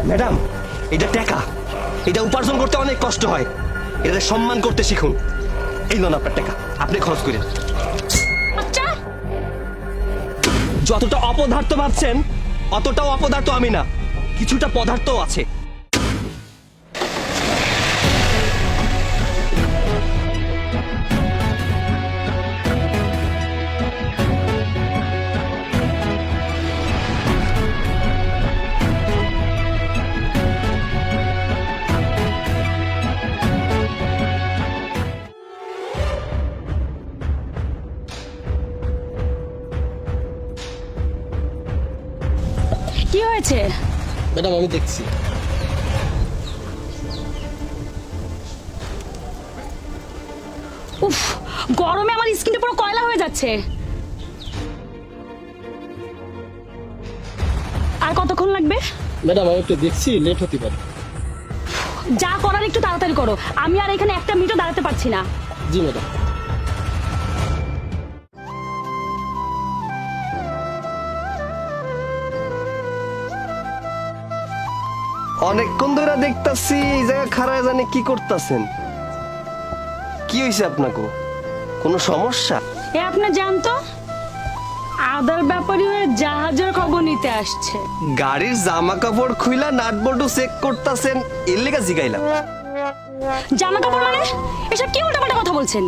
Madam, এটা টাকা, এটা উপার্জন করতে অনেক কষ্ট হয়, এটা সম্মান করতে শিখুন। এই লোন আপনার টাকা, আপনি খরচ করেন। আচ্ছা, যতটা অপদার্থ ভাবছেন অতটাও অপদার্থ আমি না, কিছুটা পদার্থও আছে। কি হয়েছে? ম্যাডাম আমি দেখছি। উফ, গরমে আমার স্কিনটা পুরো কয়লা হয়ে যাচ্ছে। আর কতক্ষণ লাগবে? ম্যাডাম আমি একটু দেখছি, লেট হতে পারে। যা করার একটু তাড়াতাড়ি করো, আমি আর এখানে একটা মিনিটও দাঁড়াতে পারছি না। জি ম্যাডাম। অনেকক্ষণ ধরে দেখতাছি এই জায়গা খারাপ, জানি কি করতেছেন। কি হয়েছে আপনাকে? কোনো সমস্যা? এ আপনি জানতো আদার ব্যাপারী হয়ে জাহাজের খবর নিতে আসছে। গাড়ির জামা কাপড় খুইলা নাটবল্টু চেক করতেছেন, এর লেগা জিগাইলাম। জামা কাপড় মানে? এসব কি উল্টাপাল্টা কথা বলছেন?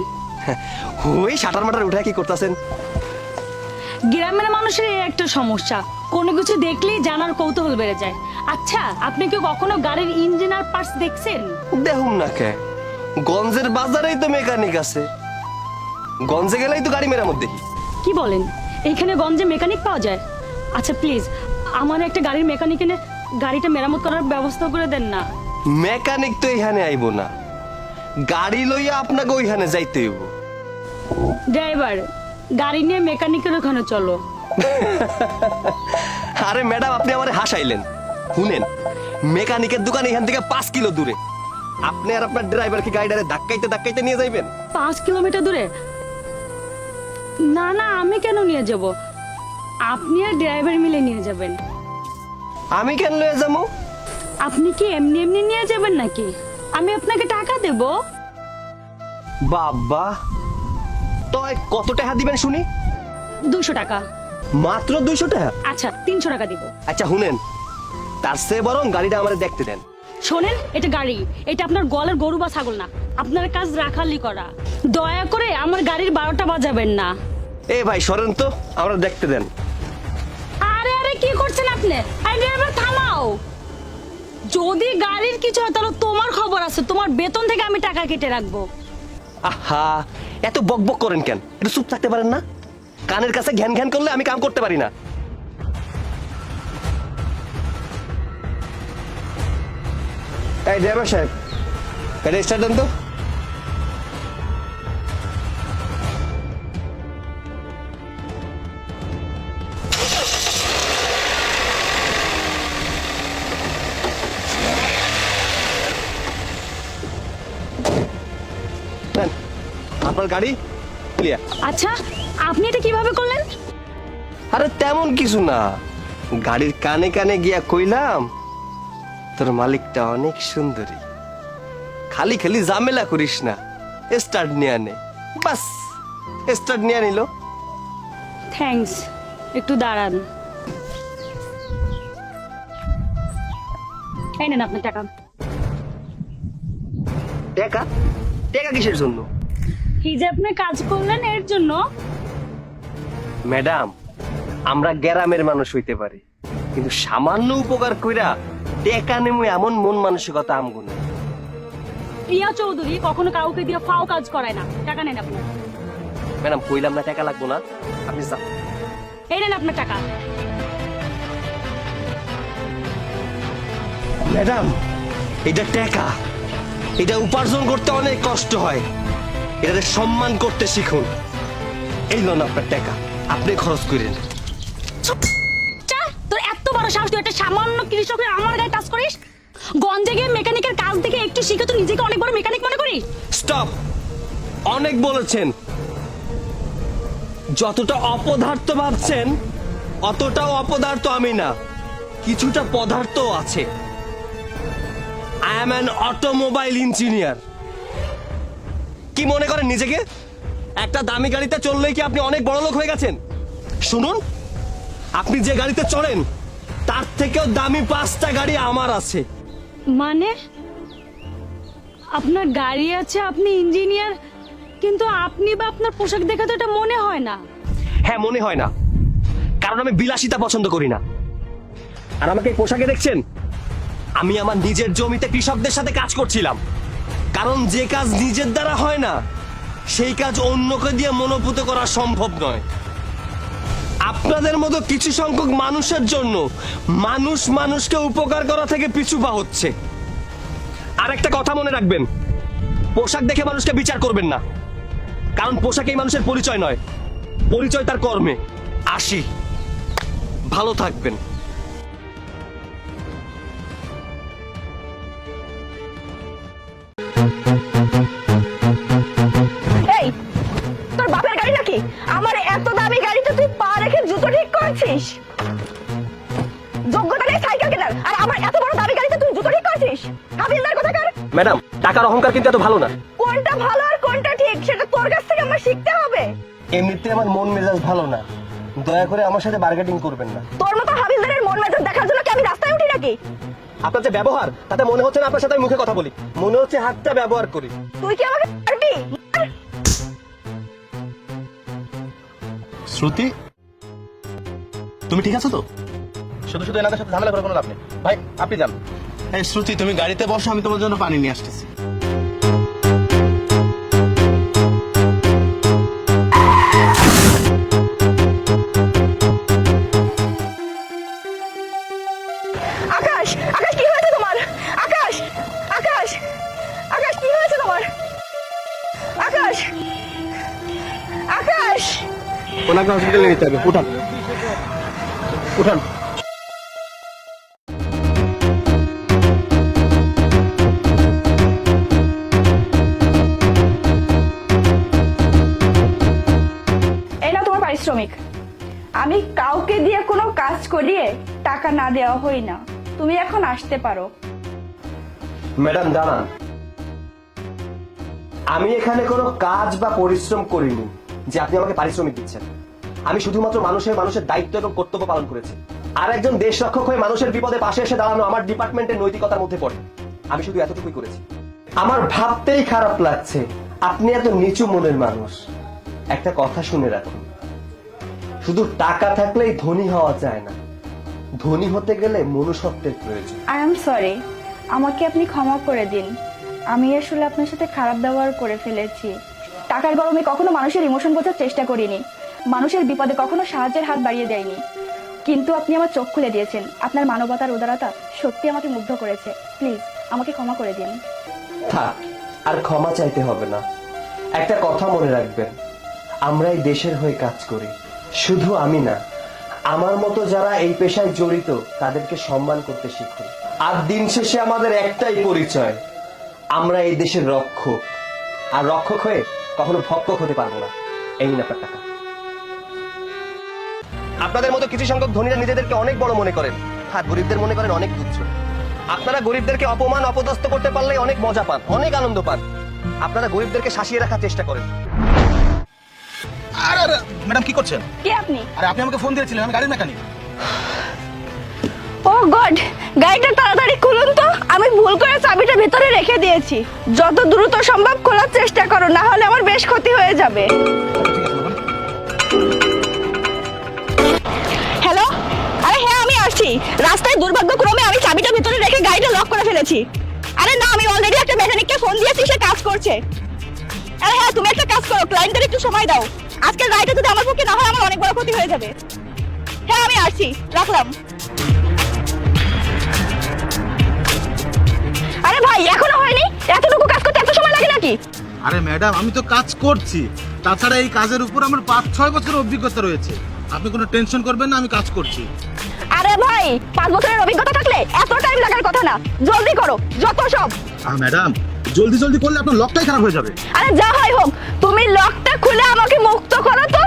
ওই শাটার মাটার উঠে কি করতেছেন? গ্রামের মানুষের এই একটা সমস্যা, কোনো কিছু দেখলেই জানার কৌতূহল বেড়ে যায়। আচ্ছা, আপনি কি কখনো গাড়ির ইঞ্জিন আর পার্টস দেখছেন? দেখুন না কে, গঞ্জের বাজারেই তো মেকানিক আছে, গঞ্জে গেলেই তো গাড়ি মেরামত দেখি। কি বলেন, এইখানে গঞ্জে মেকানিক পাওয়া যায়? আচ্ছা প্লিজ, আমার একটা গাড়ির মেকানিক এনে গাড়িটা মেরামত করার ব্যবস্থা করে দেন না। মেকানিক তো এখানে আইব না, গাড়ি লইয়া আপনাকে ওইখানে যাইতে হইব। ড্রাইভার, গাড়ি নিয়ে মেকানিকের ওখানে চলো। আরে ম্যাডাম, আপনি আমারে হাসাইলেন। শুনেন, মেকানিকের দোকান এখান থেকে 5 কিলো দূরে। আপনি আর আপনার ড্রাইভার কি গাড়িটারে ধাক্কাইতে ধাক্কাইতে নিয়ে যাইবেন? 5 কিলোমিটার দূরে? না না, আমি কেন নিয়ে যাব? আপনি আর ড্রাইভার মিলে নিয়ে যাবেন। আমি কেন লয়ে যাবো? আপনি কি এমনি এমনি নিয়ে যাবেন নাকি? আমি আপনাকে টাকা দেব। বাবা, তো কত টাকা দিবেন শুনি? 200 টাকা। মাত্র 200 টাকা? আচ্ছা, 300 টাকা দিব। আচ্ছা শুনেন, তার চেয়ে বরং গাড়িটা আমারে দেখতে দেন। শোনেন, এটা গাড়ি, এটা আপনার গোয়ালের গরু বা ছাগল না। আপনার কাজ রাখালি করা। দয়া করে আমার গাড়ির 12টা বাজাবেন না। এ ভাই সরেন তো, আমরা দেখতে দেন। আরে আরে, কি করছেন আপনি? আরে ড্রাইভার, থামাও। যদি গাড়ির কিছু হয় তাহলে তোমার খবর আছে, তোমার বেতন থেকে আমি টাকা কেটে রাখবো। আহা, এত বকবক করেন কেন? একটু চুপ থাকতে পারেন না? কানের কাছে ঘ্যান ঘ্যান করলে আমি কাম করতে পারি না। এই ড্রাইভার সাহেব, গাড়ি স্টার্ট দেন তো। নেন, আপনার গাড়ি ক্লিয়ার। আচ্ছা, আপনি এটা কিভাবে করলেন? আরে তেমন কিছু না, গাড়ির কানে কানে গিয়া কইলাম তোর মালিকটা অনেক সুন্দরী, খালি খালি ঝামেলা করিস না, স্টার্ট নিয়ে আনে। বাস, স্টার্ট নিয়ে নিল। থ্যাঙ্কস, একটু দাঁড়ান। এই নেন আপনার টাকা। টাকা? টাকা কিসের জন্য? এই যে আপনি কাজ করলেন এর জন্য। ম্যাডাম, আমরা গ্রামের মানুষ হইতে পারি, কিন্তু সামান্য উপকার কইরা টাকা নেমু এমন মন মানসিকতা আমগো না। প্রিয়া চৌধুরী কখনো কাউকে দিয়ে ফাও কাজ করায় না। টাকা নেন আপনি। ম্যাডাম কইলাম না টাকা লাগবো না, আপনি যান। এই নেন আপনার টাকা। ম্যাডাম, এটা টাকা, এটা উপার্জন করতে অনেক কষ্ট হয়, এটাকে সম্মান করতে শিখুন। এই লোন আপনার টাকা, আপনি খরচ করেন। চা, তোর এত বড় সাহস, তুই একটা সামান্য কৃষকের আমার গায়ে কাজ করিস? গঞ্জে গিয়ে মেকানিকের কাজ দেখে একটু শিখে তুই নিজেকে অনেক বড় মেকানিক মনে করিস? স্টপ, অনেক বলেছেন। যতটা অপদার্থ ভাবছেন অতটাও অপদার্থ আমি না, কিছুটা পদার্থ আছে। I am an automobile engineer. কি মনে করেন নিজেকে? একটা দামি গাড়িতে চললেই কি আপনি অনেক বড় লোক হয়ে গেছেন? শুনুন, আপনি যে গাড়িতে চড়েন তার থেকেও দামি 5টা গাড়ি আমার আছে। মানে আপনার গাড়ি আছে, আপনি ইঞ্জিনিয়ার, কিন্তু আপনি বা আপনার পোশাক দেখে তো এটা মনে হয় না। হ্যাঁ, মনে হয় না, কারণ আমি বিলাসিতা পছন্দ করি না। আর আমাকে এই পোশাকে দেখছেন, আমি আমার নিজের জমিতে কৃষকদের সাথে কাজ করছিলাম। কারণ যে কাজ নিজের দ্বারা হয় না সেই কাজ অন্যকে দিয়ে মনোপুত করা সম্ভব নয়। আপনাদের মতো কিছু সংখ্যক মানুষের জন্য মানুষ মানুষকে উপকার করা থেকে পিছু পা হচ্ছে। আর একটা কথা মনে রাখবেন, পোশাক দেখে মানুষকে বিচার করবেন না, কারণ পোশাকেই মানুষের পরিচয় নয়, পরিচয় তার কর্মে। আসি, ভালো থাকবেন। এই তোর বাপের গাড়ি নাকি? আমার এত দামি গাড়িতে তুই পা রেখে জুতো ঠিক করছিস? যোগ্যতা নেই সাইকেল কেনার, আর আমার এত বড় দামি গাড়িতে তুই জুতো ঠিক করছিস? হাবিলদার কোথাকার? ম্যাডাম, টাকার অহংকার কিন্তু এত ভালো না। কোনটা ভালো আর কোনটা ঠিক সেটা তোর কাছ থেকে আমার শিখতে হবে। এমনিতে আমার মন মেজাজ ভালো না, দয়া করে আমার সাথে বার্গেটিং করবেন না। তোর মতো হাবিলদারের মন মেজাজ দেখার জন্য কি আমি রাস্তায় উঠি নাকি? আপনার যে ব্যবহার, তাতে মনে হচ্ছে না আপনার সাথে আমি মুখে কথা বলি, মনে হচ্ছে হাতটা ব্যবহার করি। তুই কি আমাকে মারবি? শ্রুতি, তুমি ঠিক আছো তো? শুধু শুধু এনাদের সাথে ঝামেলা করে কোনো লাভ নেই। ভাই আপনি যান। এই শ্রুতি, তুমি গাড়িতে বসো, আমি তোমার জন্য পানি নিয়ে আসতেছি। আকাশ, আকাশ কি হয়েছে তোমার? আকাশ, আকাশ, আকাশ কি হয়েছে তোমার? আকাশ, আকাশ। ওনাকে হসপিটালে নিতে হবে। উঠান উঠান। এই নাও তোমার পারিশ্রমিক। আমি কাউকে দিয়ে কোনো কাজ করিয়ে টাকা না দেওয়া হই না। তুমি এখন আসতে পারো। ম্যাডাম দাঁড়ান, আমি এখানে কোনো কাজ বা পরিশ্রম করিনি যে আপনি আমাকে পারিশ্রমিক দিচ্ছেন। আমি শুধুমাত্র মানুষের দায়িত্ব এবং কর্তব্য পালন করেছি। আর একজন দেশ রক্ষক হয়ে মানুষের বিপদে পাশে এসে দাঁড়ানো আমার ডিপার্টমেন্টের নৈতিকতার মধ্যে পড়ে। আমি শুধু এতটুকুই করেছি। আমার ভাবতেই খারাপ লাগছে আপনি এত নিচু মনের মানুষ। একটা কথা শুনে রাখুন, শুধু টাকা থাকলেই ধনী হওয়া যায় না, ধনী হতে গেলে মনুষ্যত্বের প্রয়োজন। আই এম সরি, আমাকে আপনি ক্ষমা করে দিন। আমি আসলে আপনার সাথে খারাপ ব্যবহার করে ফেলেছি। টাকার গরমে কখনো মানুষের ইমোশন বোঝার চেষ্টা করিনি, মানুষের বিপদে কখনো সাহায্যের হাত বাড়িয়ে দেয়নি। কিন্তু আপনি আমার চোখ খুলে দিয়েছেন। আপনার মানবতার উদারতা সত্যি আমাকে মুগ্ধ করেছে। প্লিজ আমাকে ক্ষমা করে দিন। থাক, আর ক্ষমা চাইতে হবে না। একটা কথা মনে রাখবেন, আমরা এই দেশের হয়ে কাজ করি। শুধু আমি না, আমার মতো যারা এই পেশায় জড়িত তাদেরকে সম্মান করতে শিখুন। আর দিন শেষে আমাদের একটাই পরিচয়, আমরা এই দেশের রক্ষক। আর রক্ষক হয়ে কখনো ভক্ষক হতে পারবো না। এই নিন আপনার টাকা। আপনাদের মতো কিছু সংখ্যক ধনীরা নিজেদেরকে অনেক বড় মনে করেন, আর গরিবদের মনে করেন অনেক তুচ্ছ। আপনারা গরিবদেরকে অপমান অপদস্থ করতে পারলে অনেক মজা পান, অনেক আনন্দ পান। আপনারা গরিবদেরকে শাসিয়ে রাখার চেষ্টা করেন। আরে আরে ম্যাডাম, কি করছেন? কে আপনি? আরে আপনি আমাকে ফোন দিয়েছিলেন, আমি গাড়ির মেকানিক। ও গড, গাড়িটা তাড়াতাড়ি খুলুন তো। আমি ভুল করে চাবিটা ভেতরে রেখে দিয়েছি। যত দ্রুত সম্ভব খোলার চেষ্টা করো, না হলে আমার বেশ ক্ষতি হয়ে যাবে। হ্যালো, আরে হ্যাঁ আমি আসছি। রাস্তায় দুর্ভাগ্যক্রমে আমি চাবিটা ভেতরে রেখে গাড়িটা লক করে ফেলেছি। আরে না, আমি অলরেডি একটা মেকানিককে ফোন দিয়েছি, সে কাজ করছে। আরে হ্যাঁ, তুমি একটা কাজ করো, ক্লায়েন্টদের একটু সময় দাও। আজকের রাইডটা যদি আমার পক্ষে না হয় আমার অনেক বড় ক্ষতি হয়ে যাবে। হ্যাঁ আমি আসছি, রাখলাম। আরে ভাই, এখনো হয়নি? এতটুকু কাজ করতে এত সময় লাগে নাকি? আরে ম্যাডাম, আমি তো কাজ করছি। তাছাড়া এই কাজের উপর আমার 5-6 বছরের অভিজ্ঞতা রয়েছে। আপনি কোনো টেনশন করবেন না, আমি কাজ করছি। আরে ভাই, 5 বছরের অভিজ্ঞতা থাকলে এত টাইম লাগার কথা না। জলদি করো, যত সব। ম্যাডাম, জলদি জলদি করলে আপনার লকটাই খারাপ হয়ে যাবে। আরে যা হয় হোক, তুমি লকটা খুলে আমাকে মুক্ত করো তো।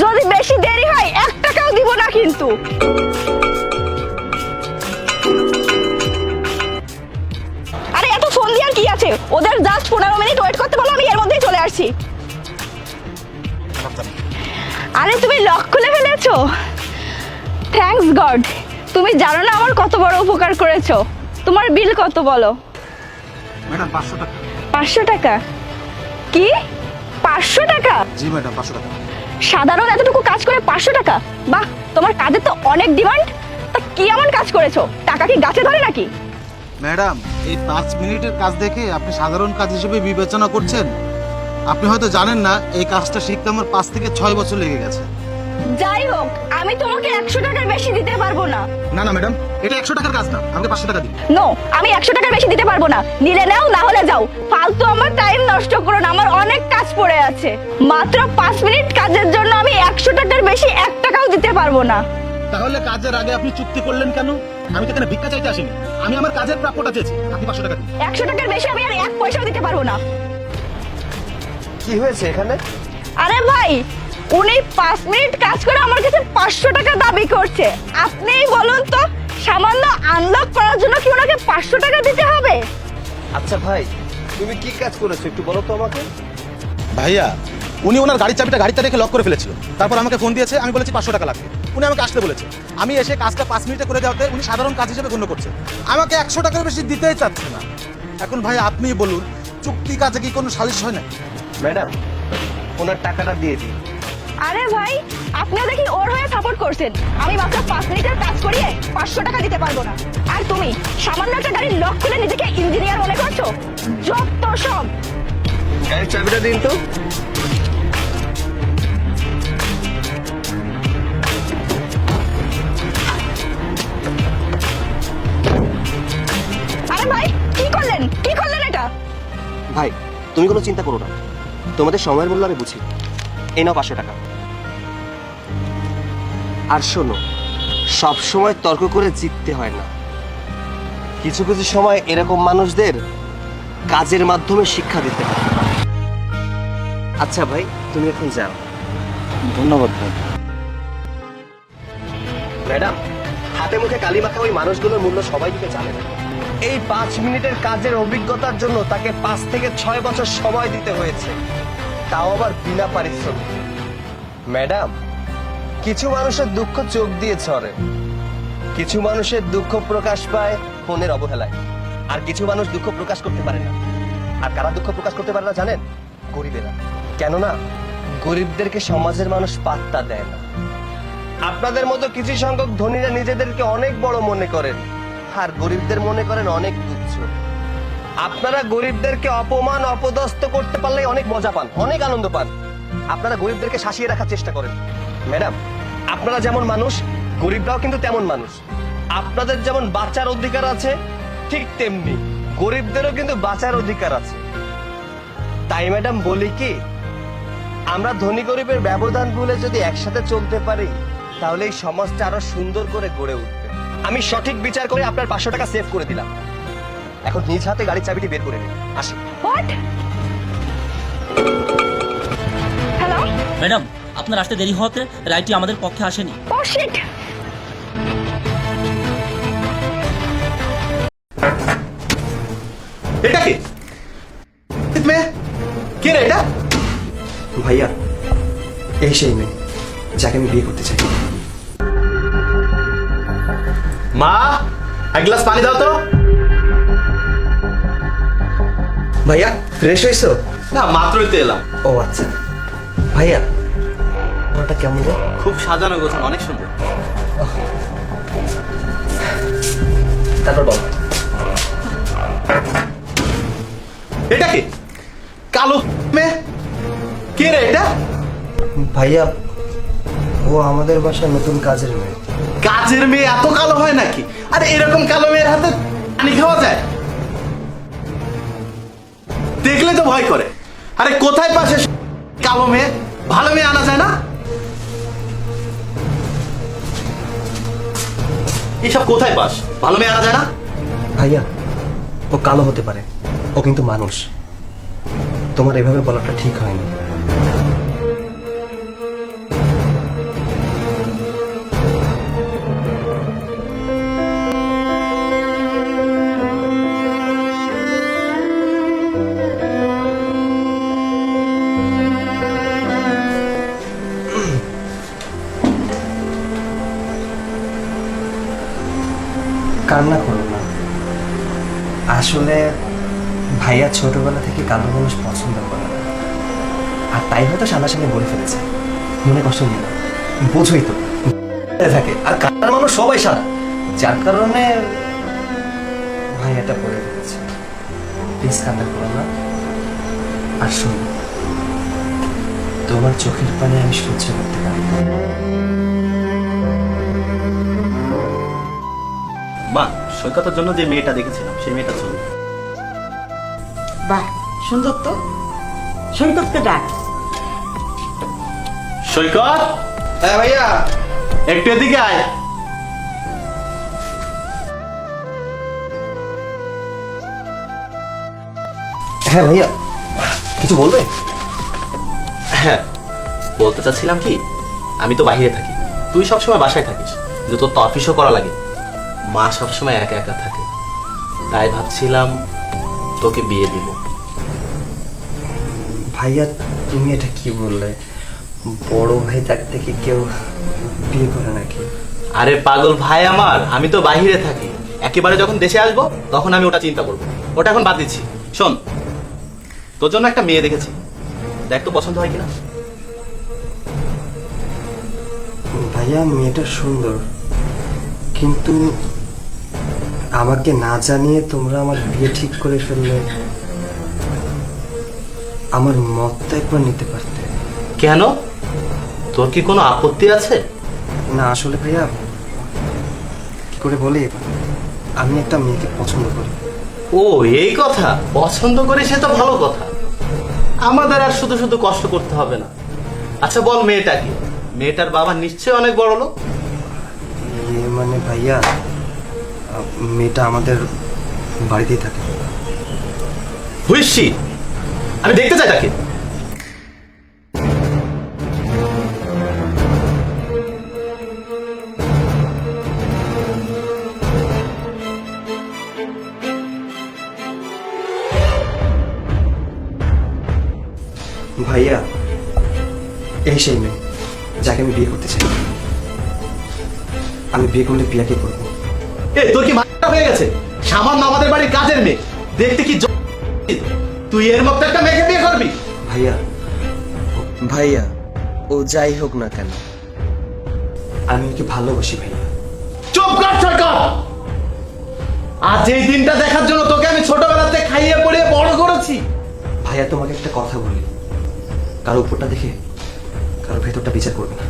যদি বেশি দেরি হয় 1 টাকাও দিব না কিন্তু। আরে আসছে, ওদের জাস্ট 15 মিনিট ওয়েট করতে বলো, আমি এর মধ্যেই চলে আসছি। আরে তুমি লক খুলে ফেলেছো, থ্যাঙ্কস গড। তুমি জানো না আমার কত বড় উপকার করেছো। তোমার বিল কত বলো? ম্যাডাম 500 টাকা। 500 টাকা? কি 500 টাকা? জি ম্যাডাম 500 টাকা। সাধারণ এতটুকু কাজ করে 500 টাকা? বাহ, তোমার কাজের তো অনেক ডিমান্ড। তা কি এমন কাজ করেছো? টাকা কি গাছে ধরে নাকি? ম্যাডাম এই 5 মিনিটের কাজ দেখে আপনি সাধারণ কাজ হিসেবে বিবেচনা করছেন? আপনি হয়তো জানেন না এই কাজটা শিখতে আমার 5 থেকে 6 বছর লেগে গেছে। যাই হোক, আমি তোমাকে 100 টাকার বেশি দিতে পারবো না। না না ম্যাডাম, এটা 100 টাকার কাজ না, আমাকে 500 টাকা দিন। নো, আমি 100 টাকার বেশি দিতে পারবো না। নিলে নাও, না হলে যাও। ফালতু আমার টাইম নষ্ট করো না, আমার অনেক কাজ পড়ে আছে। মাত্র 5 মিনিট কাজের জন্য আমি 100 টাকার বেশি 1 টাকাও দিতে পারবো না। তাহলে কাজের আগে আপনি চুক্তি করলেন কেন? আমি তো এখানে ভিক্ষা চাইতে আসিনি, আমি আমার কাজের প্রাপ্যটা চেয়েছি। আপনি 500 টাকা দিন। 100 টাকার বেশি আমি আর 1 পয়সাও দিতে পারবো না। কি হয়েছে এখানে? আরে ভাই, উনি 5 মিনিট কাজ করে আমার কাছে 500 টাকা দাবি করছে। আপনিই বলুন তো, সামান্য আনলক করার জন্য কি ওনাকে 500 টাকা দিতে হবে? আচ্ছা ভাই, তুমি কি কাজ করেছো একটু বলো তো আমাকে। ভাইয়া, উনি ওনার গাড়ির চাবিটা গাড়িতে রেখে লক করে ফেলেছিল। তারপর আমাকে ফোন দিয়েছে, আমি বলেছি 500 টাকা লাগবে। উনি আমাকে আসতে বলেছে। আমি এসে কাজটা 5 মিনিটে করে দেওয়াতে উনি সাধারণ কাজ হিসেবে গণ্য করছে, আমাকে 100 টাকার বেশি দিতেই চাচ্ছে না। এখন ভাই আপনিই বলুন, চুক্তি কাজে কি কোনো সালিশ হয় না? ম্যাডাম, ওনার টাকাটা দিয়ে দিন। আরে ভাই, আপনিও দেখি ওর হয়ে সাপোর্ট করছেন। আমি মাত্র 5 মিনিটের কাজ করিয়ে 500 টাকা দিতে পারবো না। আর তুমি সামান্য একটা গাড়ির লক খুলে নিজেকে ইঞ্জিনিয়ার মনে করছো? যত সব। গাড়ির চাবিটা দিন তো। আরে ভাই, কি করলেন? কি করলেন এটা? ভাই, তুমি কোনো চিন্তা করো না, তোমাদের সময়ের মূল্য আমি বুঝি। এই নাও 500 টাকা। আর শোনো, সব সময় তর্ক করে জিততে হয় না। কিছু কিছু সময় এরকম মানুষদের কাজের মাধ্যমে শিক্ষা দিতে হয়। আচ্ছা ভাই, তুমি এখন যাও। ধন্যবাদ ভাই। ম্যাডাম, হাতে মুখে কালি মাখা ওই মানুষগুলোর মূল্য সবাই দিতে জানে না। এই 5 মিনিটের কাজের অভিজ্ঞতার জন্য তাকে 5 থেকে 6 বছর সময় দিতে হয়েছে, তাও আবার বিনা পারিশ্রমিক। ম্যাডাম, কিছু মানুষের দুঃখ চোখ দিয়ে ঝরে, কিছু মানুষের দুঃখ প্রকাশ পায় ফোনের অবহেলায়, আর কিছু মানুষ দুঃখ প্রকাশ করতে পারে না। আর কারা দুঃখ প্রকাশ করতে পারে না জানেন? গরিবেরা। কেননা গরিবদেরকে সমাজের মানুষ পাত্তা দেয় না। আপনাদের মতো কিছু সংখ্যক ধনীরা নিজেদেরকে অনেক বড় মনে করেন, আর গরিবদের মনে করেন অনেক তুচ্ছ। আপনারা গরিবদেরকে অপমান অপদস্থ করতে পারলে অনেক মজা পান, অনেক আনন্দ পান। আপনারা গরিবদেরকে শাসিয়ে রাখার চেষ্টা করেন। ম্যাডাম, আপনারা যেমন মানুষ, গরিবরাও কিন্তু তেমন মানুষ। আপনাদের যেমন বাঁচার অধিকার আছে, ঠিক তেমনি গরিবদেরও কিন্তু বাঁচার অধিকার আছে। তাই ম্যাডাম বলি কি, আমরা ধনী গরিবের ব্যবধান ভুলে যদি একসাথে চলতে পারি, তাহলে এই সমাজটা আরো সুন্দর করে গড়ে উঠবে। আমি সঠিক বিচার করে আপনার 500 টাকা সেভ করে দিলাম। এখন নিজ হাতে গাড়ির চাবিটি বের করে নিন। আসি। হোয়াট? হ্যালো? ম্যাডাম, আপনার আসতে দেরি হওয়াতে রাইডটি আমাদের পক্ষে আসেনি। ও শিট। এটা কি? মেয়ে কে রে এটা? ভাইয়া, এই সেই মেয়ে যাকে আমি বিয়ে করতে চাই। মা, এক গ্লাস পানি দাও তো। ভাইয়া, ফ্রেশ হয়েছো? না, মাত্রই তো এলাম। ও আচ্ছা। ভাইয়া, ওটা কেমন রে? খুব সাজানো গোছানো, অনেক সুন্দর। তারপর বল। এটা কি? কালো মেয়ে কে রে এটা? ভাইয়া, ও আমাদের বাসার নতুন কাজের মেয়ে। কাজের মেয়ে এত কালো হয় নাকি? আরে এরকম কালো মেয়ের হাতে পানি খাওয়া যায়? দেখলে তো ভয় করে। আরে কোথায় পাশে কালো মেয়ে? ভালো মেয়ে আনা যায় না? এসব কোথায় পাস? ভালো মেয়ে আনা যায় না? ভাইয়া, ও কালো হতে পারে, ও কিন্তু মানুষ। তোমার এভাবে বলাটা ঠিক হয়নি। আসলে ভাইয়া ছোটবেলা থেকে কালো মানুষ পছন্দ করে না, আর তাই হয়তো সামনাসামনি বলে ফেলেছে। মনে কষ্ট নিয়ে না, বোঝোই তো থাকে, আর কালার মানুষ সবাই সাদা, যার কারণে ভাইয়াটা পড়ে ফেলেছে। প্লিজ কান্না করো না। আর শোন, তোমার চোখের পানি আমি সহ্য করতে পারি না। মা, সৈকতের জন্য যে মেয়েটা দেখেছিলাম সেই মেয়েটা ছবি। বাহ, সুন্দর তো। সৈকতকে ডাক। সৈকত, হ্যাঁ ভাইয়া। একটু এদিকে আয়। হ্যাঁ ভাইয়া, কিছু বলবে? হ্যাঁ, বলতে চাচ্ছিলাম কি, আমি তো বাইরে থাকি, তুই সবসময় বাসায় থাকিস, যে তোর তো অফিসও করা লাগে, মা সবসময় একা একা থাকে, তাই ভাবছিলাম তোকে বিয়ে দিব। ভাইয়া তুমি এটা কি বললে? বড় ভাই থাকতে কি কেউ বিয়ে করে নাকি? আরে পাগল ভাই আমার, আমি তো বাইরে থাকি, একেবারে যখন দেশে আসবো তখন আমি ওটা চিন্তা করবো, ওটা এখন বাদ দিচ্ছি। শোন, তোর জন্য একটা মেয়ে দেখেছি, দেখ তো পছন্দ হয় কিনা। ভাইয়া মেয়েটা সুন্দর, কিন্তু আমাকে না জানিয়ে তোমরা আমার বিয়ে ঠিক করে ফেললে। আমার মতটা একবার নিতে পারতে। কেন, তোর কি কোনো আপত্তি আছে? না আসলে ভাইয়া, কি করে বলি, আমি একটা মেয়েকে পছন্দ করি। ও এই কথা, পছন্দ করে সে তো ভালো কথা, আমাদের আর শুধু শুধু কষ্ট করতে হবে না। আচ্ছা বল, মেয়েটা কি? মেয়েটার বাবা নিশ্চয়ই অনেক বড় লোক। মানে ভাইয়া, মেয়েটা আমাদের বাড়িতেই থাকে। হুইসি, আমি দেখতে চাই তাকে। ভাইয়া, এই সেই মেয়ে যাকে আমি বিয়ে করতে চাই। আমি বিয়ে করলে প্রিয়াকে করবো। এ তোর কি মাথা হয়ে গেছে? সামান্য আমাদের বাড়ির কাজের মেয়ে, দেখতে কি তুই এর মতো একটা মেয়েকে বিয়ে করবি? ভাইয়া, ভাইয়া ও যাই হোক না কেন, আমি ওকে ভালোবাসি ভাইয়া। চুপ কর সরকার, আজ এই দিনটা দেখার জন্য তোকে আমি ছোটবেলাতে খাইয়ে পড়িয়ে বড় করেছি। ভাইয়া তোমাকে একটা কথা বলি, কারো উপরটা দেখে কারো ভেতরটা বিচার করবে না।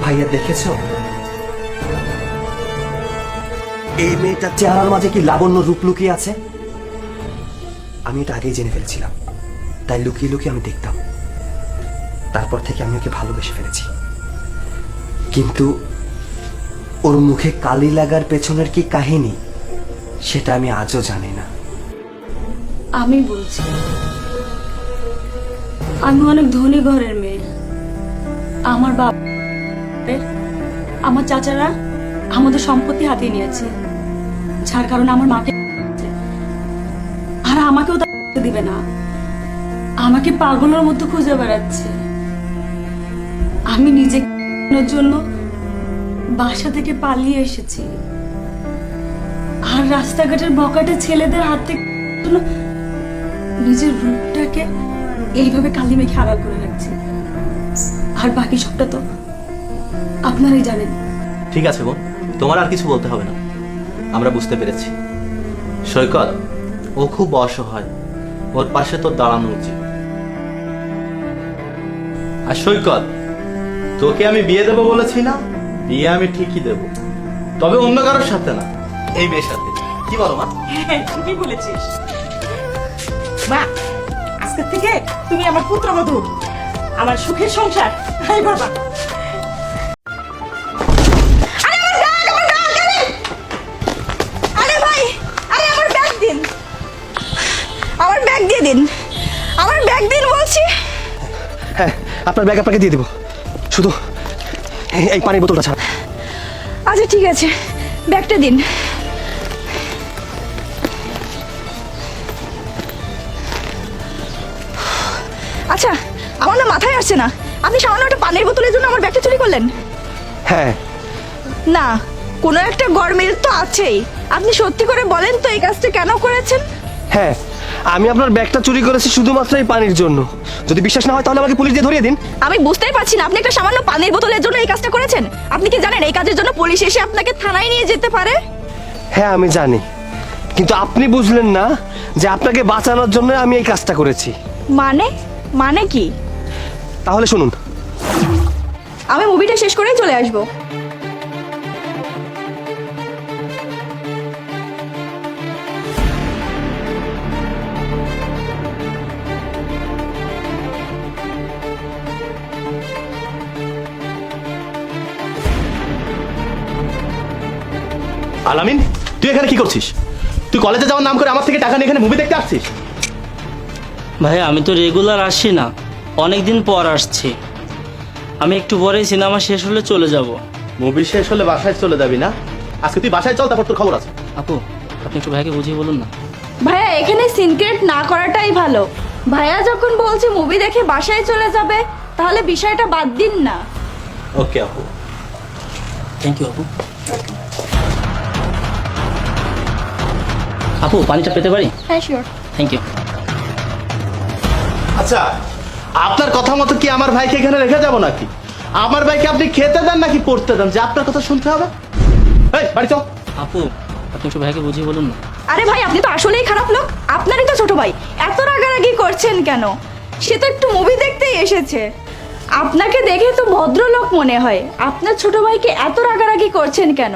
ভাইয়া দেখেছো, এই মেয়েটার চেহারার মাঝে কি লাবণ্য রূপ লুকিয়ে আছে? আমি এটা আগেই জেনে ফেলেছিলাম, তাই লুকিয়ে লুকিয়ে আমি দেখতাম। তারপর থেকে আমি ওকে ভালোবেসে ফেলেছি, কিন্তু ওর মুখে কালি লাগার পেছনের কি কাহিনী সেটা আমি আজও জানি না। আমি বলছি, আমি অনেক ধনী ঘরের মেয়ে। আমার বাবা, আমার চাচারা আমাদের সম্পত্তি হাতিয়ে নিয়েছে, যার কারণে আমার মাকে, আর আমাকেও তা দিবে না, আমাকে পাগলের মতো খুঁজে বেড়াচ্ছে। আমি নিজে জন্য বাসা থেকে পালিয়ে এসেছি, আর রাস্তাঘাটের বকাটে ছেলেদের হাত থেকে নিজের রূপটাকে এইভাবে কালি মেখে আড়াল করে রাখছি। আর বাকি সবটা তো আপনারাই জানেন। ঠিক আছে বোন, তোমার আর কিছু বলতে হবে না, আমরা বুঝতে পেরেছি। সৈকত, ও খুব অসহায়, ওর পাশে তোর দাঁড়ানো উচিত। আর সৈকত, তোকে আমি বিয়ে দেবো বলেছি না? বিয়ে আমি ঠিকই দেব, তবে অন্য কারোর সাথে না, এই মেয়ের সাথে। কি বলো মা? ঠিকই বলেছিস মা, আজকে থেকে তুমি আমার পুত্রবধূ, আমার সুখের সংসার। হাই বাবা, আরে ভাই, আরে আমার ব্যাগ দিন, আমার ব্যাগ দিয়ে দিন, আমার ব্যাগ দিন বলছি। হ্যাঁ, আপনার ব্যাগ আপনাকে দিয়ে দেবো, শুধু এই পানির বোতলটা ছাড়া। আচ্ছা ঠিক আছে, ব্যাগটা দিন। আচ্ছা, আমার না মাথায় আসছে না, আপনি সামান্য একটা পানির বোতলের জন্য আমার ব্যাগটা চুরি করলেন? হ্যাঁ, না, কোনো একটা গরমিল তো আছেই। আপনি সত্যি করে বলেন তো এই কাজটা কেন করেছেন? হ্যাঁ, আমি আপনার ব্যাগটা চুরি করেছি শুধুমাত্র এই পানির জন্য। যদি বিশ্বাস না হয় তাহলে আমাকে পুলিশ দিয়ে ধরিয়ে দিন। আমি বুঝতেই পারছি না আপনি একটা সামান্য পানির বোতলের জন্য এই কাজটা করেছেন। আপনি কি জানেন এই কাজের জন্য পুলিশ এসে আপনাকে থানায় নিয়ে যেতে পারে? হ্যাঁ আমি জানি, কিন্তু আপনি বুঝলেন না যে আপনাকে বাঁচানোর জন্য আমি এই কাজটা করেছি। মানে কি? তাহলে শুনুন। আমি মুভিটা শেষ করেই চলে আসবো। আলামিন, তুই এখানে কি করছিস? তুই কলেজে যাওয়ার নাম করে আমার থেকে টাকা নিয়ে এখানে মুভি দেখতে আসছিস? ভাই আমি তো রেগুলার আসি না, অনেক দিন পর আসছি। আমি একটু পরেই সিনেমা শেষ হলে চলে যাব। মুভি শেষ হলে বাসায় চলে যাবি না? আজকে তুই বাসায় চল, তারপর তোর খবর আছে। আপু, আপনি একটু ভাইকে বুঝিয়ে বলুন না। ভাইয়া এখানে সিনক্রেট না করাটাই ভালো। ভাইয়া যখন বলছে মুভি দেখে বাসায় চলে যাবে, তাহলে বিষয়টা বাদ দিন না। ওকে আপু। থ্যাংক ইউ আপু। আপু, পানিটা পেতে পারি? হ্যাঁ শিওর। Thank you. আচ্ছা, আপনার কথা মতো কি আমার ভাইকে এখানে রেখে যাব নাকি? আমার ভাইকে আপনি খেতে দেন নাকি পড়তে দেন যে আপনার কথা শুনতে হবে? এই বাড়ি চল। আপু, আপনি একটু ভাইকে বুঝিয়ে বলুন না। আরে ভাই আপনি তো আসলেই খারাপ লোক। আপনারই তো ছোট ভাই, এত রাগারাগি করছেন কেন? সে তো একটু মুভি দেখতেই এসেছে। আপনাকে দেখে তো ভদ্রলোক মনে হয়, আপনার ছোট ভাইকে এত রাগারাগি করছেন কেন?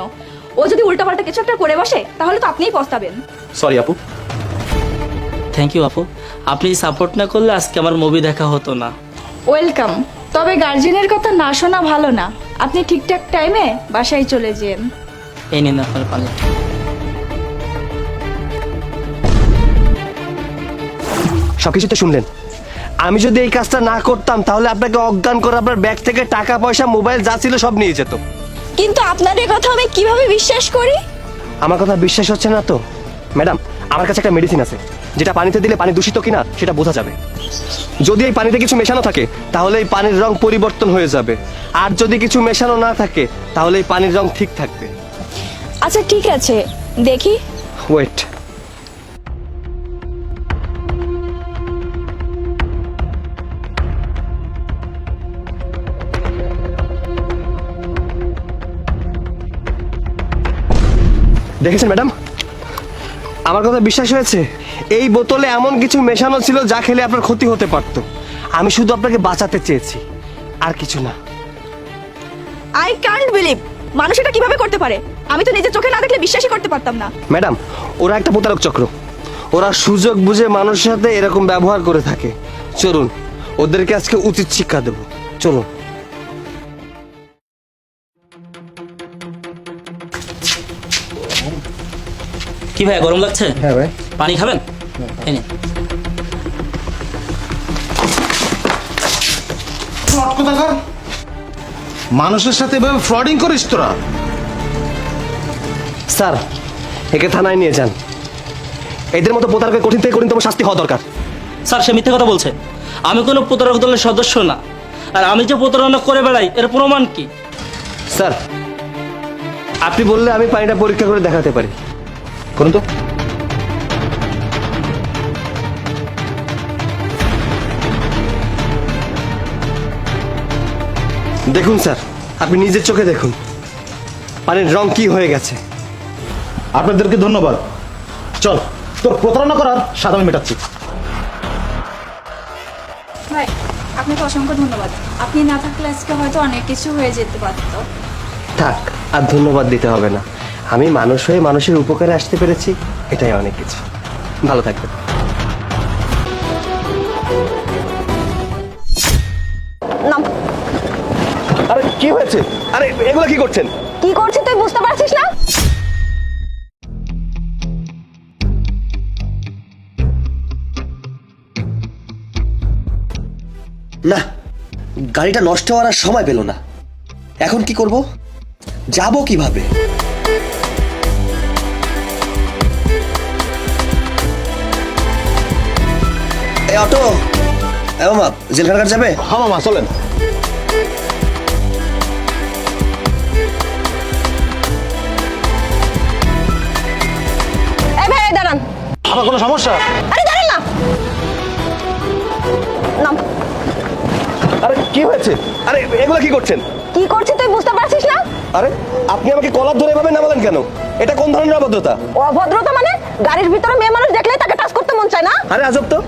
ও যদি উল্টাপাল্টা কিছু একটা করে বসে তাহলে তো আপনিই পস্তাবেন। সরি আপু। থ্যাংক ইউ আপু, আপনি সাপোর্ট না করলে আজকে আমার মুভি দেখা হতো না। ওয়েলকাম। তবে গার্জেনের কথা না শোনা ভালো না। আপনি ঠিকঠাক টাইমে বাসায় চলে যেন। এই নিন আপনার পানি। সবকিছু তো শুনলেন। আমি যদি এই কাজটা না করতাম তাহলে আপনাকে অজ্ঞান করে আপনার ব্যাগ থেকে টাকা পয়সা মোবাইল যা ছিল সব নিয়ে যেত। কিন্তু আপনার এই কথা আমি কিভাবে বিশ্বাস করি? আমার কথা বিশ্বাস হচ্ছে না তো? ম্যাডাম, আমার কাছে একটা মেডিসিন আছে যেটা পানিতে দিলে পানি দূষিত কিনা সেটা বোঝা যাবে। যদি এই পানিতে কিছু মেশানো থাকে তাহলে এই পানির রং পরিবর্তন হয়ে যাবে, আর যদি কিছু মেশানো না থাকে তাহলে এই পানির রং ঠিক থাকবে। আচ্ছা ঠিক আছে, দেখি। ওয়েট। দেখেছেন ম্যাডাম, আমার কথা বিশ্বাস হয়েছে? এই বোতলে এমন কিছু মেশানো ছিল যা খেলে আপনার ক্ষতি হতে পারত। আমি শুধু আপনাকে বাঁচাতে চেয়েছি, আর কিছু না। আই কান্ট বিলিভ, মানুষ এটা কিভাবে করতে পারে? আমি তো নিজের চোখে না দেখলে বিশ্বাসই করতে পারতাম না। ম্যাডাম, ওরা একটা প্রতারক চক্র। ওরা সুযোগ বুঝে মানুষের সাথে এরকম ব্যবহার করে থাকে। চলুন ওদেরকে আজকে উচিত শিক্ষা দেব। চলুন। কি ভাই, গরম লাগছে? হ্যাঁ ভাই। পানি খাবেন? এই নিন। মানুষের সাথে এভাবে ফ্রডিং করিস তোরা? স্যার, একে থানায় নিয়ে যান। এদের মতো প্রতারকের কঠিন থেকে কঠিনতম শাস্তি হওয়া দরকার। স্যার, সে মিথ্যে কথা বলছে। আমি কোনো প্রতারক দলের সদস্য না, আর আমি যে প্রতারণা করে বেড়াই এর প্রমাণ কি? স্যার, আপনি বললে আমি পানিটা পরীক্ষা করে দেখাতে পারি। করুন তো। দেখুন স্যার, আপনি নিজের চোখে দেখুন পানির রং কি হয়ে গেছে। আপনাদেরকে ধন্যবাদ। চল, তোর প্রতারণা করার স্বাদ আমি মেটাচ্ছি। ভাই আপনাকে অসংখ্য ধন্যবাদ। আপনি না থাকলে আজকে হয়তো অনেক কিছু হয়ে যেতে পারত। থাক, আর ধন্যবাদ দিতে হবে না। আমি মানুষ হয়ে মানুষের উপকারে আসতে পেরেছি, এটাই অনেক কিছু। ভালো থাকবেন। আরে কি হয়েছে? আরে এগুলো কি করছেন? কি করছিস তুই বুঝতে পারছিস না? না, গাড়িটা নষ্ট হওয়ার আর সময় পেল না। এখন কি করব? যাব কিভাবে? এই অটো, এ মামা জেলখানা কাট যাবে? হ্যাঁ মামা চলেন। এই ভাই দাঁড়ান। আমার কোনো সমস্যা? আরে দাঁড়ান না, নাম। আরে কি হয়েছে? আরে এগুলো কি করছেন? কি করছিস তুই বুঝতে পারছিস না? আরে আপনি আমাকে কলার ধরে এভাবে নামালেন কেন? এটা কোন ধরনের অভদ্রতা? অভদ্রতা মানে গাড়ির ভিতরে মেয়ে মানুষ দেখলেই তাকে টাচ করতে মন চায় না? আরে আজব তো,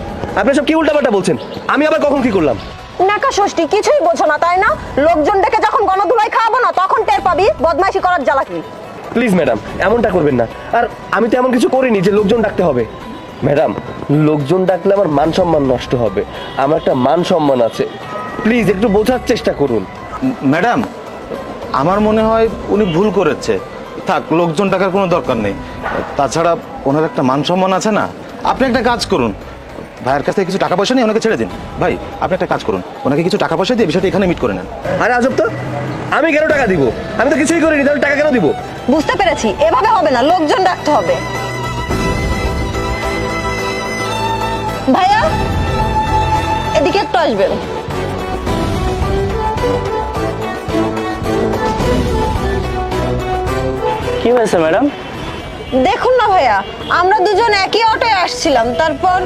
আপনি সব কি উল্টাপাল্টা বলছেন। আমি আবার কখন কি করলাম? নাকা ষষ্ঠী কিছুই বোঝো না তাই না? লোকজন দেখে যখন গণধুলাই খাওয়াবো না তখন টের পাবি বদমাইশি করার জ্বালা কি। প্লিজ ম্যাডাম, এমনটা করবেন না। আর আমি তো এমন কিছু করিনি যে লোকজন ডাকতে হবে। ম্যাডাম, লোকজন ডাকলে আমার মান সম্মান নষ্ট হবে। আমার একটা মান সম্মান আছে, প্লিজ একটু বোঝার চেষ্টা করুন। ম্যাডাম, আমার মনে হয় উনি ভুল করেছে। থাক, লোকজন টাকার কোনো দরকার নেই। তাছাড়া ওনার একটা মান সম্মান আছে না। আপনি একটা কাজ করুন, ভাইয়ের কাছ থেকে কিছু টাকা পয়সা নিয়ে ওনাকে ছেড়ে দিন। ভাই, আপনি একটা কাজ করুন, ওনাকে কিছু টাকা পয়সা দিয়ে বিষয়টা এখানে মিট করে নেন। আরে আজব তো, আমি কেন টাকা দিব? আমি তো কিছুই করিনি, তাহলে টাকা কেন দিব? বুঝতে পেরেছি, এভাবে হবে না, লোকজন ডাকতে হবে। ভাইয়া এদিকে একটু আসবেন। কি হয়েছে ম্যাডাম? দেখুন না ভাইয়া, আমরা দুজন একই অটোয় আসছিলাম, তারপর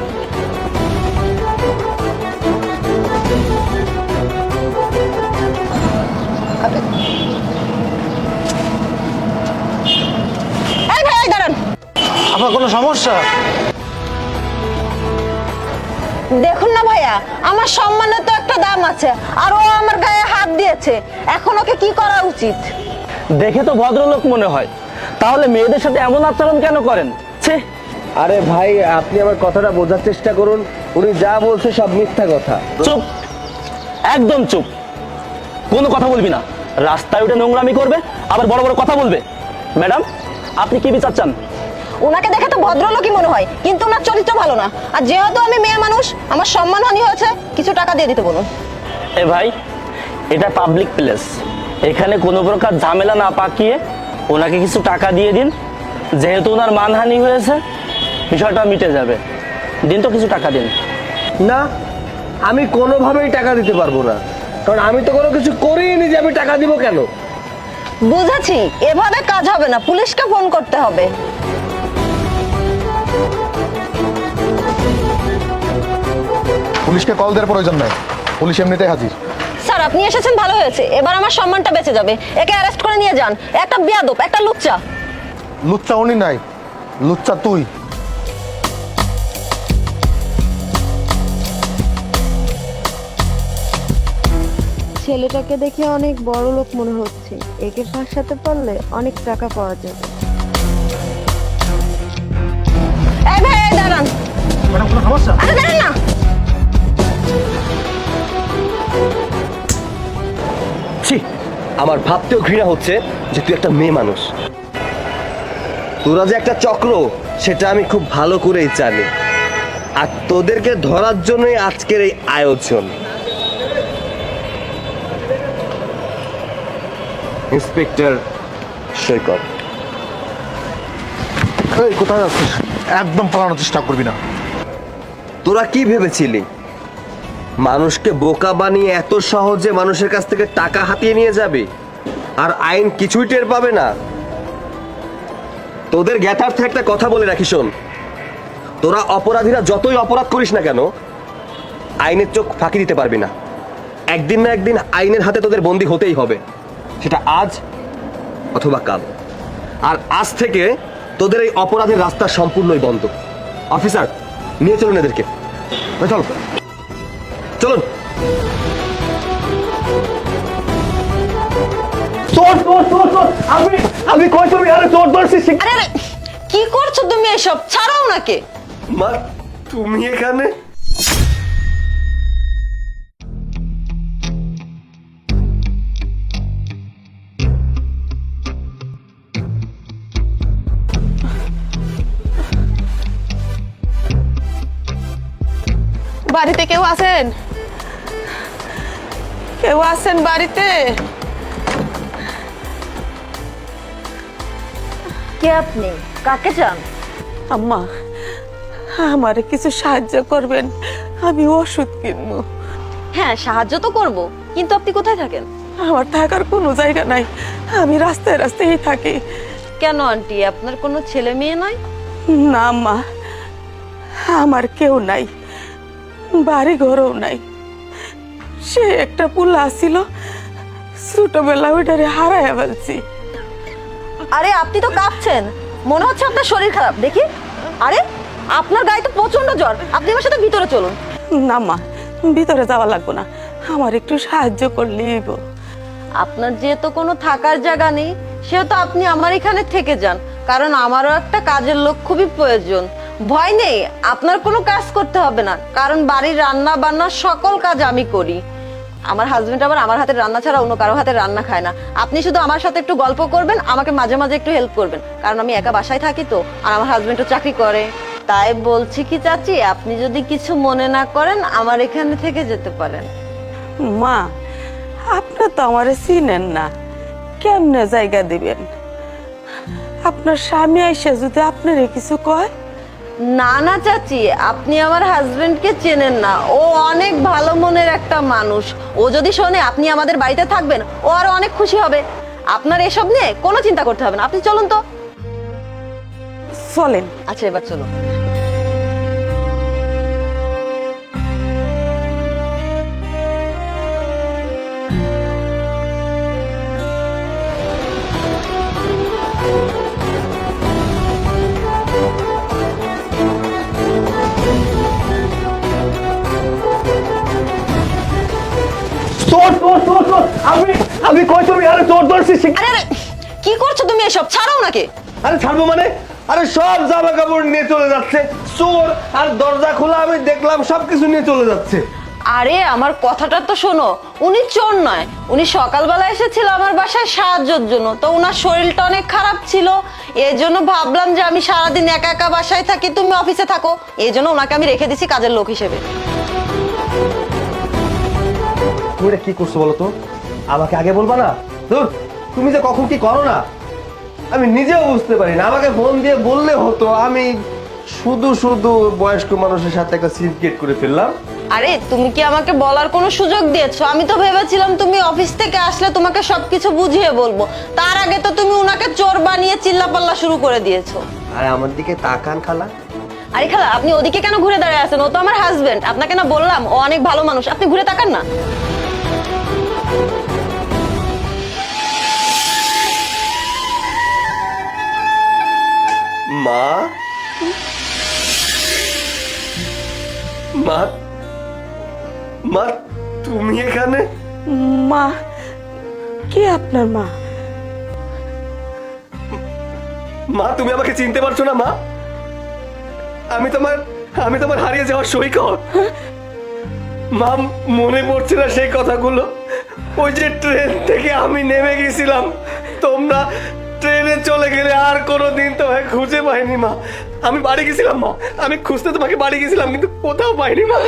এই ভাই দাঁড়ান। আপনার কোনো সমস্যা? দেখুন না ভাইয়া, আমার সম্মানের তো একটা দাম আছে, আর ও আমার গায়ে হাত দিয়েছে, এখন ওকে কি করা উচিত? দেখে তো ভদ্রলোক মনে হয়, তাহলে মেয়েদের সাথে এমন আচরণ কেন করেন? ছে! আরে ভাই, আপনি আমার কথাটা বোঝার চেষ্টা করুন। উনি যা বলছে সব মিথ্যা কথা। চুপ, একদম চুপ, কোনো কথা বলবি না। রাস্তায় উঠে নোংরামি করবে, আবার বড় বড় কথা বলবে। ম্যাডাম, আপনি কি বিচার চান? ওনাকে দেখে তো ভদ্রলোকই মনে হয়, কিন্তু ওনার চরিত্র ভালো না। আর যেহেতু আমি মেয়ে মানুষ, আমার সম্মানহানি হয়েছে, কিছু টাকা দিয়ে দিতে বলুন। এ ভাই, এটা পাবলিক প্লেস, এখানে কোনো প্রকার ঝামেলা না পাকিয়ে ওনাকে কিছু টাকা দিয়ে দিন। যেহেতু ওনার মানহানি হয়েছে, বিষয়টা মিটে যাবে। দিন তো কিছু টাকা দিন। না, আমি কোনোভাবেই টাকা দিতে পারবো না, কারণ আমি তো কোনো কিছু করিনি যে আমি টাকা দিব কেন? বুঝেছি, এভাবে কাজ হবে না, পুলিশকে ফোন করতে হবে। পুলিশকে কল দেওয়ার প্রয়োজন নাই, পুলিশ এমনিতেই হাজির। স্যার আপনি এসেছেন ভালো হয়েছে, এবার আমার সম্মানটা বেঁচে যাবে। একে অ্যারেস্ট করে নিয়ে যান, একটা বেয়াদব, একটা লুচ্চা। লুচ্চা উনি নাই, লুচ্চা তুই। ছেলেটাকে দেখে অনেক বড় লোক মনে হচ্ছে, একে ফাঁসাতে পারলে অনেক টাকা পাওয়া যাবে। এই ভাই দাঁড়ান। ম্যাডাম, কোনো সমস্যা? আরে দাঁড়ান না। ছি, আমার ভাবতেও ঘৃণা হচ্ছে যে তুই একটা মেয়ে মানুষ। তোরা যে একটা চক্র, সেটা আমি খুব ভালো করেই জানি। আর তোদেরকে ধরার জন্যই আজকের এই আয়োজন। ইন্সপেক্টর সৈকত। এই কোথায় যাচ্ছিস? একদম পালানোর চেষ্টা করবি না। তোরা কি ভেবেছিলি মানুষকে বোকা বানিয়ে এত সহজে মানুষের কাছ থেকে টাকা হাতিয়ে নিয়ে যাবে আর আইন কিছুই টের পাবে না? তোদের জ্ঞাতার্থে একটা কথা বলে রাখি, শোন, তোরা অপরাধীরা যতই অপরাধ করিস না কেন, আইনের চোখ ফাঁকি দিতে পারবি না। একদিন না একদিন আইনের হাতে তোদের বন্দী হতেই হবে, সেটা আজ অথবা কাল। আর আজ থেকে তোদের এই অপরাধের রাস্তা সম্পূর্ণই বন্ধ। অফিসার, নিয়ে চলুন এদেরকে। চলো, চলুন। আমি কই তুমি? আরে চোর ধরছি। আরে আরে কি করছো তুমি এসব? ছাড়ো ওনাকে। মা, তুমি এখানে? বাড়িতে কেউ আছেন? কেউ আছেন বাড়িতে? কে আপনি? কাকে চান? আম্মা, আমারে কিছু সাহায্য করবেন, আমি ওষুধ কিনবো। হ্যাঁ, সাহায্য তো করব, কিন্তু আপনি কোথায় থাকেন? আমার থাকার কোনো জায়গা নাই, আমি রাস্তায় রাস্তায় থাকি। কেন আন্টি, আপনার কোনো ছেলে মেয়ে নাই? না আম্মা, আমার কেউ নাই, বাড়ি ঘরও নাই। সে একটা পুলা ছিল, ছোটবেলা ওইটারে হারাইয়া ফেলছি। আরে আপনি তো কাঁপছেন, মনে হচ্ছে আপনার শরীর খারাপ। দেখি, আরে আপনার গায়ে তো প্রচন্ড জ্বর, আপনি আমার সাথে ভিতরে চলুন। না মা, ভিতরে যাওয়া লাগবে না, আমার একটু সাহায্য করলেই হইবো। আপনার যেহেতু কোনো থাকার জায়গা নেই, সেহেতু আপনি আমার এখানে থেকে যান, কারণ আমারও একটা কাজের লোক খুবই প্রয়োজন। ভয় নেই, আপনার কোনো কাজ করতে হবে না, কারণ বাড়ির রান্না বান্না সকল কাজ আমি করি। আমার হাজবেন্ড আবার আমার হাতের রান্না ছাড়া অন্য কারো হাতের রান্না খায় না। আপনি শুধু আমার সাথে একটু গল্প করবেন, আমাকে মাঝে মাঝে একটু হেল্প করবেন, কারণ আমি একা বাসায় থাকি তো, আর আমার হাজবেন্ডও চাকরি করে। তাই বলছি কি চাচি, আপনি যদি কিছু মনে না করেন আমার এখানে থেকে যেতে পারেন। মা, আপনি তো আমারে চিনেন না, কেমনে জায়গা দিবেন? আপনার স্বামী আইসা যদি আপনারে কিছু কয়? না না চাচি, আপনি আমার হাজবেন্ডকে চেনেন না, ও অনেক ভালো মনের একটা মানুষ। ও যদি শোনে আপনি আমাদের বাড়িতে থাকবেন, ও আরো অনেক খুশি হবে। আপনার এসব নিয়ে কোনো চিন্তা করতে হবে না, আপনি চলুন তো। চলেন। আচ্ছা, এবার চলুন। আমি কই তুমি? আরে তোর ধরছি। আরে আরে, কি করছো তুমি এসব? ছাড়ো নাকি? আরে ছাড়বো মানে? আরে সব জামা কাপড় নিয়ে চলে যাচ্ছে চোর, আর দরজা খোলা আমি দেখলাম সবকিছু নিয়ে চলে যাচ্ছে। আরে আমার কথাটা তো শোনো, উনি চোর নয়, উনি সকালবেলা এসেছিল আমার বাসায় সাহায্যের জন্য। তো ওনার শরীরটা অনেক খারাপ ছিল, এই জন্য ভাবলাম যে আমি সারাদিন একা একা বাসায় থাকি, তুমি অফিসে থাকো, এই জন্য ওনাকে আমি রেখে দিছি কাজের লোক হিসেবে। তুমি এটা কি করছো বলো তো? আমাকে আগে বলবা না? ধুর, তুমি যে কখন কি করো না আমি নিজেও বুঝতে পারি না। আমাকে ফোন দিয়ে বললে হতো, আমি শুধু শুধু বয়স্ক মানুষের সাথে একটা সিনক্রেট করে ফেললাম। আরে তুমি কি আমাকে বলার কোনো সুযোগ দিয়েছো? আমি তো ভেবেছিলাম তুমি অফিস থেকে আসলে তোমাকে সবকিছু বুঝিয়ে বলবো, তার আগে তো তুমি উনাকে চোর বানিয়ে চিল্লাপাল্লা শুরু করে দিয়েছো। আর আমার দিকে তাকান খালা। আরে খালা, আপনি ওদিকে কেন ঘুরে দাঁড়িয়ে আছেন? ও তো আমার হাজবেন্ড, আপনাকে না বললাম ও অনেক ভালো মানুষ, আপনি ঘুরে তাকান না। মা, মা, মা, তুমি এখানে? মা, কে আপনার মা? মা, তুমি আমাকে চিনতে পারছো না? মা, আমি তোমার হারিয়ে যাওয়ার সৈকত। মা, মনে পড়ছে না সেই কথাগুলো? ওই যে ট্রেন থেকে আমি নেমে গেছিলাম, তোমরা ট্রেনে চলে গেলে আর কোনোদিন তোমাকে খুঁজে পাইনি। মা, আমি বাড়ি গেছিলাম। মা, আমি খুঁজতে তোমাকে বাড়ি গেছিলাম, কিন্তু কোথাও পাইনি। মা,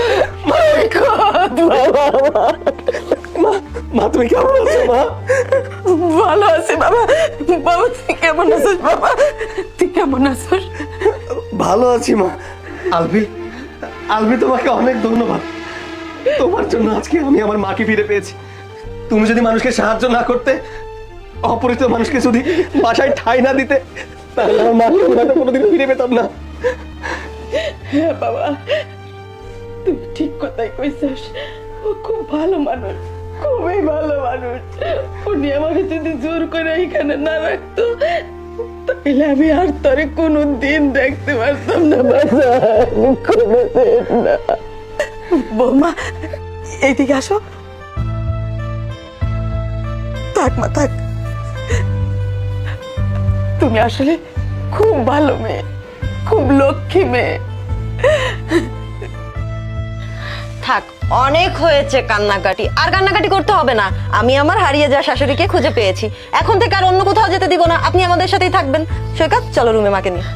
মা, মা, তুমি কেমন আছো? মা, ভালো আছি বাবা। বাবা তুই কেমন আছিস? বাবা তুই কেমন আছিস? ভালো আছি মা। আলভি, আলভি, তোমাকে অনেক ধন্যবাদ। তোমার জন্য আজকে আমি আমার মাকে ফিরে পেয়েছি। তুমি যদি মানুষকে সাহায্য না করতে, অপরিচিত মানুষকে যদি বাসায় ঠাঁই না দিতে, তাহলে আমার মাকে হয়তো কোনোদিন ফিরে পেতাম না। হ্যাঁ বাবা, তুই ঠিক কথাই কইছিস, ও খুব ভালো মানুষ, খুবই ভালো মানুষ। উনি আমাকে যদি জোর করে এখানে না রাখতো, তাহলে আমি আর তোরে কোনো দিন দেখতে পারতাম না। বৌমা, এইদিকে আসো। থাক মা, থাক। তুমি আসলে খুব ভালো মেয়ে, খুব লক্ষ্মী মেয়ে। থাক, অনেক হয়েছে কান্নাকাটি, আর কান্নাকাটি করতে হবে না। আমি আমার হারিয়ে যাওয়া শাশুড়িকে খুঁজে পেয়েছি, এখন থেকে আর অন্য কোথাও যেতে দিব না, আপনি আমাদের সাথেই থাকবেন। সৈকত, চলো রুমে মাকে নিয়ে।